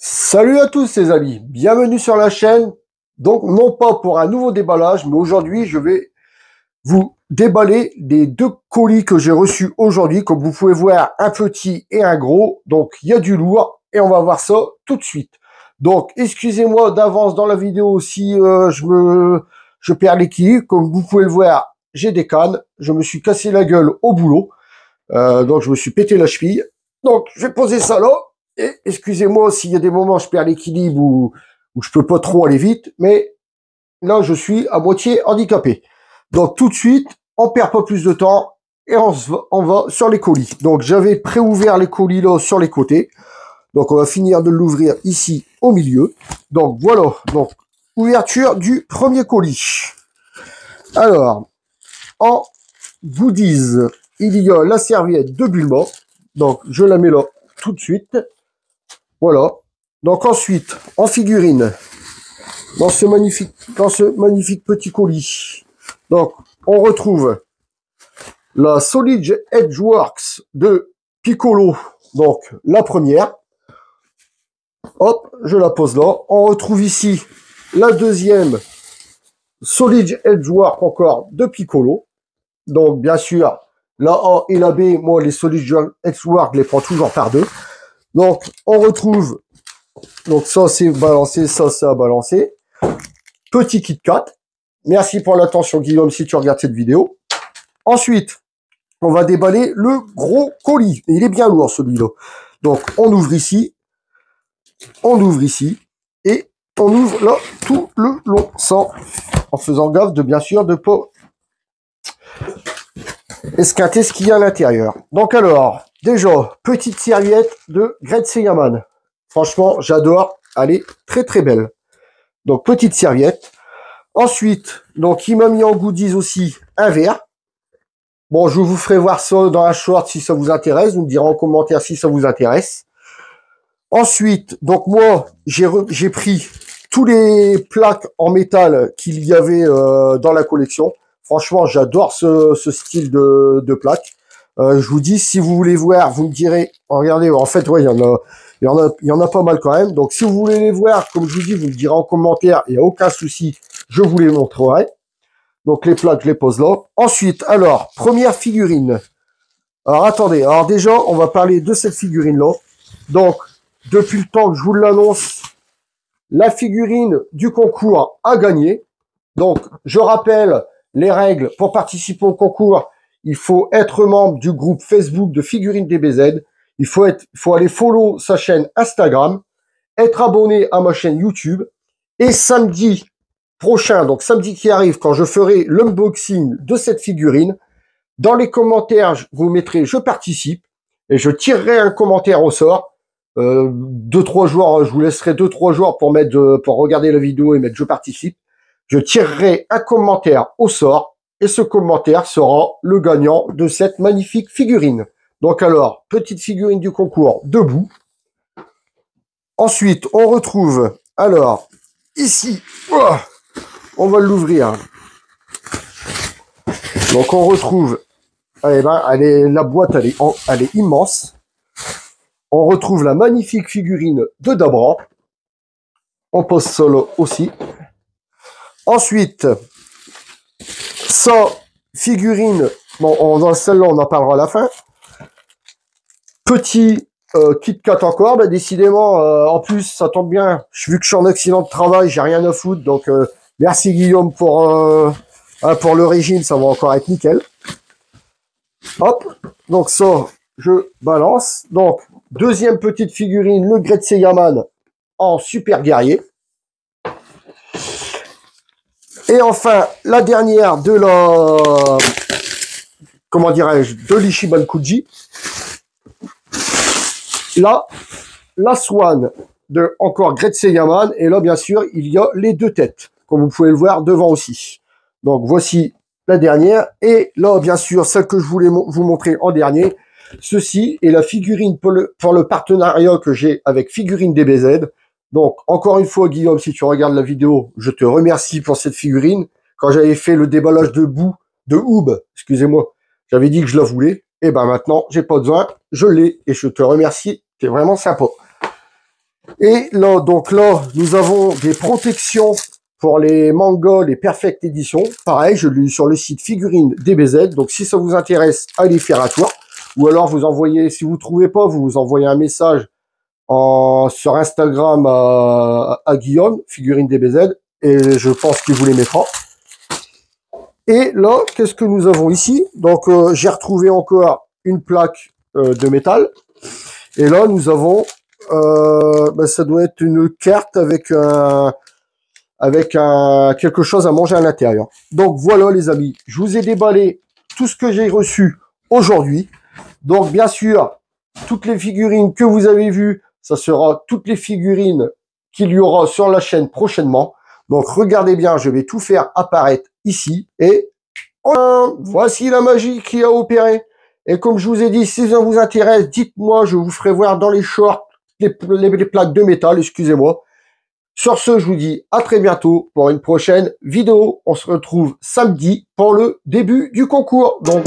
Salut à tous les amis, bienvenue sur la chaîne. Donc non pas pour un nouveau déballage, mais aujourd'hui je vais vous déballer les deux colis que j'ai reçus aujourd'hui. Comme vous pouvez voir, un petit et un gros. Donc il y a du lourd et on va voir ça tout de suite. Donc excusez-moi d'avance dans la vidéo si je perds l'équilibre. Comme vous pouvez le voir, j'ai des cannes. Je me suis cassé la gueule au boulot. Donc je me suis pété la cheville. Donc je vais poser ça là. Et excusez-moi s'il y a des moments où je perds l'équilibre ou je peux pas trop aller vite, mais là je suis à moitié handicapé. Donc tout de suite, on perd pas plus de temps et on va sur les colis. Donc j'avais préouvert les colis là sur les côtés. Donc on va finir de l'ouvrir ici au milieu. Donc voilà, donc ouverture du premier colis. Alors, en goodies, il y a la serviette de Bulma. Donc je la mets là tout de suite. Voilà. Donc ensuite, en figurine, dans ce magnifique petit colis, donc on retrouve la Solid Edgeworks de Piccolo. Donc la première. Hop, je la pose là. On retrouve ici la deuxième Solid Edgeworks encore de Piccolo. Donc bien sûr, la A et la B, moi les Solid Edgeworks, je les prends toujours par deux. Donc on retrouve, donc ça c'est balancé, ça c'est à balancer. Petit Kit Kat. Merci pour l'attention Guillaume si tu regardes cette vidéo. Ensuite, on va déballer le gros colis. Et il est bien lourd celui-là. Donc on ouvre ici et on ouvre là tout le long sans, en faisant gaffe de bien sûr de pas esquinter ce qu'il y a à l'intérieur. Donc alors, déjà, petite serviette de Great Saiyaman. Franchement, j'adore. Elle est très très belle. Donc, petite serviette. Ensuite, donc, il m'a mis en goodies aussi un verre. Bon, je vous ferai voir ça dans un short si ça vous intéresse. Vous me direz en commentaire si ça vous intéresse. Ensuite, donc moi, j'ai pris tous les plaques en métal qu'il y avait dans la collection. Franchement, j'adore ce style de plaque. Je vous dis, si vous voulez voir, vous me direz. Regardez, en fait, ouais, il y en a pas mal quand même. Donc, si vous voulez les voir, comme je vous dis, vous me direz en commentaire. Il n'y a aucun souci, je vous les montrerai. Donc, les plaques, je les pose là. Ensuite, alors, première figurine. Alors, attendez. Alors, déjà, on va parler de cette figurine-là. Donc, depuis le temps que je vous l'annonce, la figurine du concours a gagné. Donc, je rappelle les règles pour participer au concours. Il faut être membre du groupe Facebook de Figurines DBZ. Il faut aller follow sa chaîne Instagram, être abonné à ma chaîne YouTube. Et samedi prochain, donc samedi qui arrive, quand je ferai l'unboxing de cette figurine, dans les commentaires, vous mettrez « Je participe » et je tirerai un commentaire au sort. 2-3 jours, je vous laisserai 2-3 jours pour pour regarder la vidéo et mettre « Je participe ». Je tirerai un commentaire au sort et ce commentaire sera le gagnant de cette magnifique figurine. Donc alors, petite figurine du concours debout. Ensuite, on retrouve, alors, ici, on va l'ouvrir. Donc on retrouve, eh ben, la boîte, elle est immense. On retrouve la magnifique figurine de Dabra. On pose ça là aussi. Ensuite, sa figurine, bon, dans celle-là, on en parlera à la fin. Petit Kit Kat encore, bah, décidément, en plus, ça tombe bien. Vu que je suis en accident de travail, j'ai rien à foutre. Donc, merci Guillaume pour le régime, ça va encore être nickel. Hop, donc ça, je balance. Donc, deuxième petite figurine, le Great Saiyaman en super guerrier. Et enfin, la dernière de la, comment dirais-je, de l'Ichiban Kuji. Là, la Swan de encore Great Saiyaman. Et là, bien sûr, il y a les deux têtes, comme vous pouvez le voir devant aussi. Donc, voici la dernière. Et là, bien sûr, celle que je voulais vous montrer en dernier. Ceci est la figurine pour le partenariat que j'ai avec Figurines DBZ. Donc, encore une fois, Guillaume, si tu regardes la vidéo, je te remercie pour cette figurine. Quand j'avais fait le déballage de Oob, excusez-moi, j'avais dit que je la voulais. Et ben maintenant, j'ai pas besoin, je l'ai. Et je te remercie, t'es vraiment sympa. Et là, donc là, nous avons des protections pour les mangas, les Perfect Edition. Pareil, je l'ai eu sur le site Figurine DBZ. Donc, si ça vous intéresse, allez faire un tour. Ou alors, vous envoyez, si vous trouvez pas, vous envoyez un message sur Instagram à Guillaume, Figurine DBZ. Et je pense qu'il vous les mettra. Et là, qu'est-ce que nous avons ici? Donc, j'ai retrouvé encore une plaque de métal. Et là, nous avons, ça doit être une carte avec quelque chose à manger à l'intérieur. Donc voilà les amis, je vous ai déballé tout ce que j'ai reçu aujourd'hui. Donc bien sûr, toutes les figurines que vous avez vues, ça sera toutes les figurines qu'il y aura sur la chaîne prochainement. Donc regardez bien, je vais tout faire apparaître ici. Et voici la magie qui a opéré. Et comme je vous ai dit, si ça vous intéresse, dites-moi, je vous ferai voir dans les shorts les plaques de métal, excusez-moi. Sur ce, je vous dis à très bientôt pour une prochaine vidéo. On se retrouve samedi pour le début du concours. Donc,